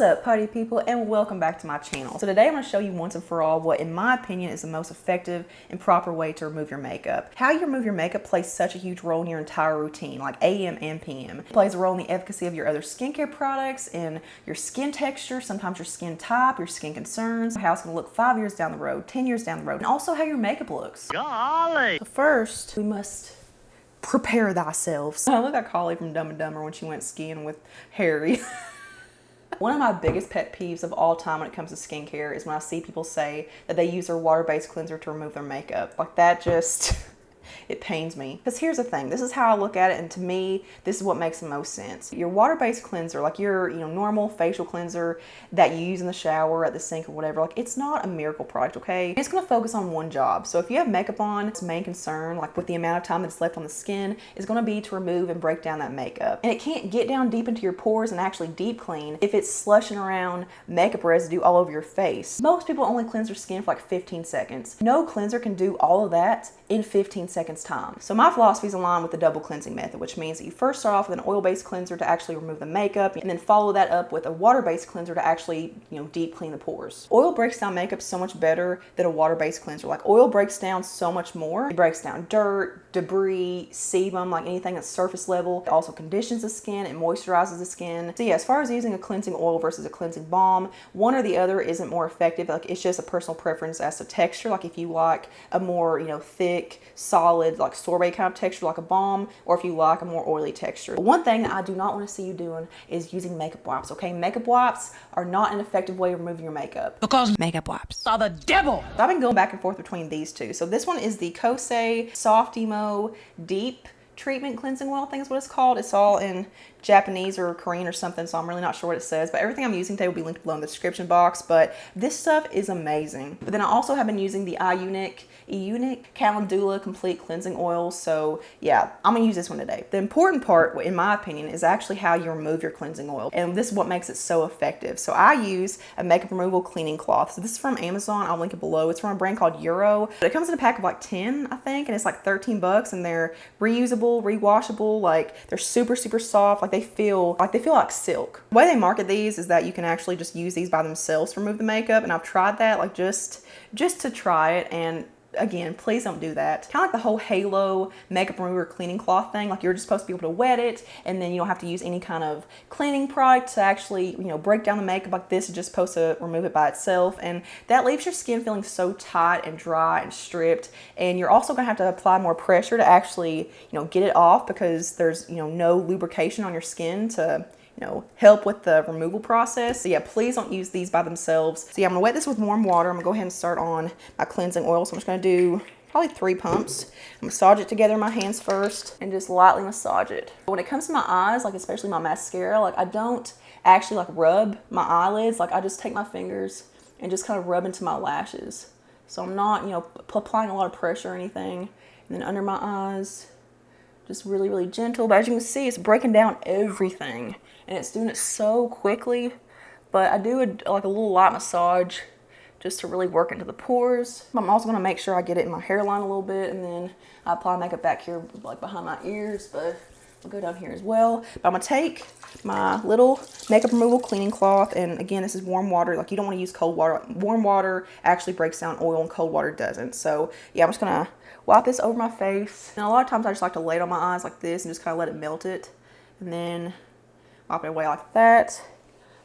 What's up, party people, and welcome back to my channel. So today I'm going to show you once and for all what, in my opinion, is the most effective and proper way to remove your makeup. How you remove your makeup plays such a huge role in your entire routine, like AM and PM. It plays a role in the efficacy of your other skincare products, in your skin texture, sometimes your skin type, your skin concerns, how it's going to look 5 years down the road, 10 years down the road, and also how your makeup looks. Golly! So first, we must prepare thyself. I look like Holly from Dumb and Dumber when she went skiing with Harry. One of my biggest pet peeves of all time when it comes to skincare is when I see people say that they use their water-based cleanser to remove their makeup. Like that just, it pains me. Because here's the thing, this is how I look at it, and to me, this is what makes the most sense. Your water-based cleanser, like your normal facial cleanser that you use in the shower, at the sink, or whatever, like it's not a miracle product, okay? It's gonna focus on one job. So if you have makeup on, its main concern, like with the amount of time that's left on the skin, is gonna be to remove and break down that makeup. And it can't get down deep into your pores and actually deep clean if it's slushing around makeup residue all over your face. Most people only cleanse their skin for like 15 seconds. No cleanser can do all of that in 15 seconds time. So my philosophy is aligned with the double cleansing method, which means that you first start off with an oil-based cleanser to actually remove the makeup, and then follow that up with a water-based cleanser to actually, deep clean the pores. Oil breaks down makeup so much better than a water-based cleanser. Like oil breaks down so much more. It breaks down dirt, debris, sebum, like anything that's surface level. It also conditions the skin, it moisturizes the skin. So yeah, as far as using a cleansing oil versus a cleansing balm, one or the other isn't more effective. Like it's just a personal preference as to texture. Like if you like a more, thick, solid, like sorbet kind of texture like a balm, or if you like a more oily texture. But one thing that I do not want to see you doing is using makeup wipes, okay? Makeup wipes are not an effective way of removing your makeup. Because makeup wipes are the devil! So I've been going back and forth between these two. So this one is the Kose Softymo Deep Treatment Cleansing Oil, I think is what it's called. It's all in Japanese or Korean or something, so I'm really not sure what it says, but everything I'm using today will be linked below in the description box. But this stuff is amazing. But then I also have been using the iUNIK Calendula Complete Cleansing Oil. So yeah, I'm gonna use this one today. The important part, in my opinion, is actually how you remove your cleansing oil, and this is what makes it so effective. So I use a makeup removal cleaning cloth. So this is from Amazon. I'll link it below. It's from a brand called Euro, but it comes in a pack of like 10, I think, and it's like 13 bucks, and they're reusable, rewashable. Like they're super soft. Like they feel like silk. The way they market these is that you can actually just use these by themselves to remove the makeup, and I've tried that, like just to try it, and again, please don't do that. Kind of like the whole Halo makeup remover cleaning cloth thing. Like you're just supposed to be able to wet it, and then you don't have to use any kind of cleaning product to actually, break down the makeup. Like this is just supposed to remove it by itself, and that leaves your skin feeling so tight and dry and stripped. And you're also gonna have to apply more pressure to actually, get it off, because there's, no lubrication on your skin to help with the removal process. So yeah, please don't use these by themselves. So yeah, I'm gonna wet this with warm water. I'm gonna go ahead and start on my cleansing oil. So I'm just gonna do probably 3 pumps. Massage it together in my hands first and just lightly massage it. When it comes to my eyes, like especially my mascara, like I don't actually like rub my eyelids. Like I just take my fingers and just kind of rub into my lashes. So I'm not, applying a lot of pressure or anything. And then under my eyes, just really gentle. But as you can see, it's breaking down everything, and it's doing it so quickly. But I do like a little light massage just to really work into the pores. I'm also going to make sure I get it in my hairline a little bit, and then I apply makeup back here, like behind my ears, but I'll go down here as well. But I'm going to take my little makeup removal cleaning cloth, and again, this is warm water. Like you don't want to use cold water. Warm water actually breaks down oil, and cold water doesn't. So yeah, I'm just going to wipe this over my face. And a lot of times I just like to lay it on my eyes like this and just kind of let it melt it, and then wipe it away like that.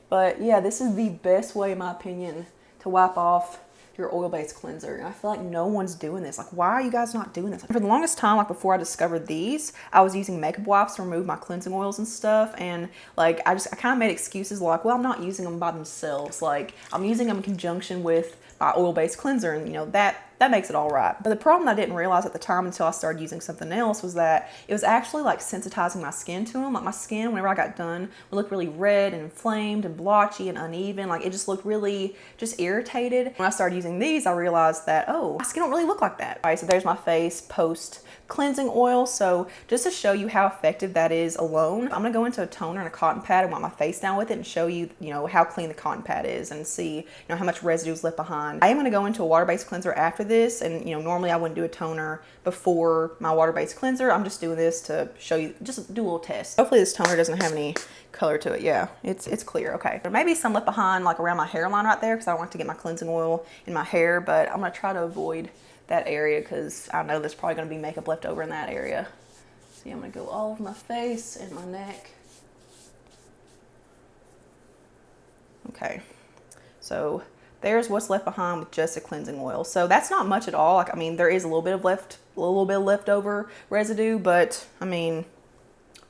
But yeah, this is the best way, in my opinion, to wipe off your oil-based cleanser. And I feel like no one's doing this. Like, why are you guys not doing this? For the longest time, like before I discovered these, I was using makeup wipes to remove my cleansing oils and stuff. And like, I kind of made excuses like, well, I'm not using them by themselves. Like I'm using them in conjunction with my oil-based cleanser, and that makes it all right. But the problem I didn't realize at the time until I started using something else was that it was actually like sensitizing my skin to them. Like my skin, whenever I got done, would look really red and inflamed and blotchy and uneven. Like it just looked really just irritated. When I started using these, I realized that, oh, my skin don't really look like that. All right, so there's my face post cleansing oil. So just to show you how effective that is alone, I'm gonna go into a toner and a cotton pad and wipe my face down with it and show you, how clean the cotton pad is and see, how much residue is left behind. I am gonna go into a water-based cleanser after this, and normally I wouldn't do a toner before my water-based cleanser. I'm just doing this to show you, just do a little test. Hopefully this toner doesn't have any color to it. Yeah, it's clear. Okay, there may be some left behind like around my hairline right there because I want to get my cleansing oil in my hair, but I'm gonna try to avoid that area because I know there's probably gonna be makeup left over in that area. See, I'm gonna go all over my face and my neck. Okay, so there's what's left behind with just a cleansing oil. So that's not much at all. Like, I mean, there is a little bit of leftover residue, but I mean,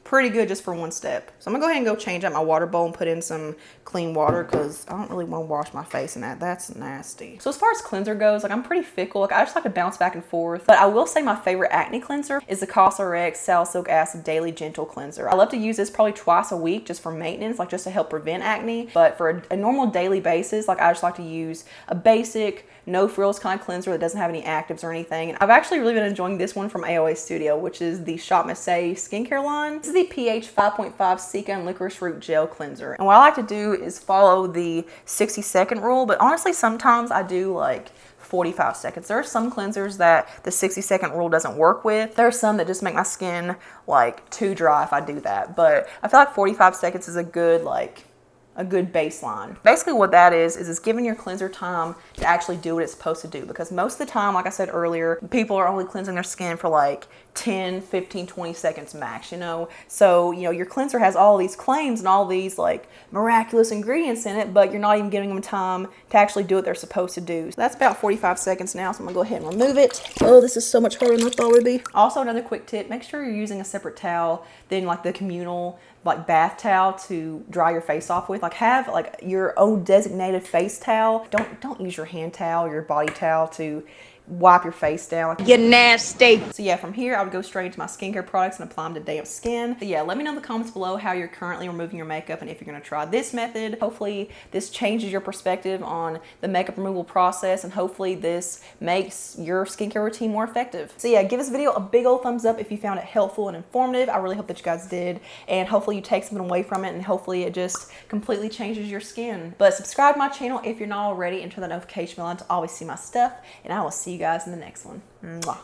pretty good just for one step. So I'm gonna go ahead and go change out my water bowl and put in some clean water because I don't really want to wash my face in that. That's nasty. So as far as cleanser goes, like I'm pretty fickle. Like I just like to bounce back and forth. But I will say my favorite acne cleanser is the Cosrx Salicylic Acid Daily Gentle Cleanser. I love to use this probably twice a week just for maintenance, like just to help prevent acne. But for a normal daily basis, like I just like to use a basic, no frills kind of cleanser that doesn't have any actives or anything. And I've actually really been enjoying this one from AOA Studio, which is the Shop Messay skincare line. This is the pH 5.5 Cica and Licorice Root Gel Cleanser. And what I like to do is follow the 60-second rule, but honestly, sometimes I do like 45 seconds. There are some cleansers that the 60-second rule doesn't work with. There are some that just make my skin like too dry if I do that. But I feel like 45 seconds is a good baseline. Basically what that is it's giving your cleanser time to actually do what it's supposed to do, because most of the time, like I said earlier, people are only cleansing their skin for like 10, 15, 20 seconds max, So, your cleanser has all these claims and all these like miraculous ingredients in it, but you're not even giving them time to actually do what they're supposed to do. So that's about 45 seconds now, so I'm gonna go ahead and remove it. Oh, this is so much harder than I thought it would be. Also, another quick tip, make sure you're using a separate towel than like the communal bath towel to dry your face off with. Like have like your own designated face towel. Don't use your hand towel, your body towel to wipe your face down. You're nasty. So yeah, from here I would go straight into my skincare products and apply them to damp skin. So yeah, let me know in the comments below how you're currently removing your makeup and if you're gonna try this method. Hopefully this changes your perspective on the makeup removal process, and hopefully this makes your skincare routine more effective. So yeah, give this video a big old thumbs up if you found it helpful and informative. I really hope that you guys did, and hopefully you take something away from it, and hopefully it just completely changes your skin. But subscribe to my channel if you're not already, and turn that notification bell on to always see my stuff, and I will see you guys in the next one. Mwah.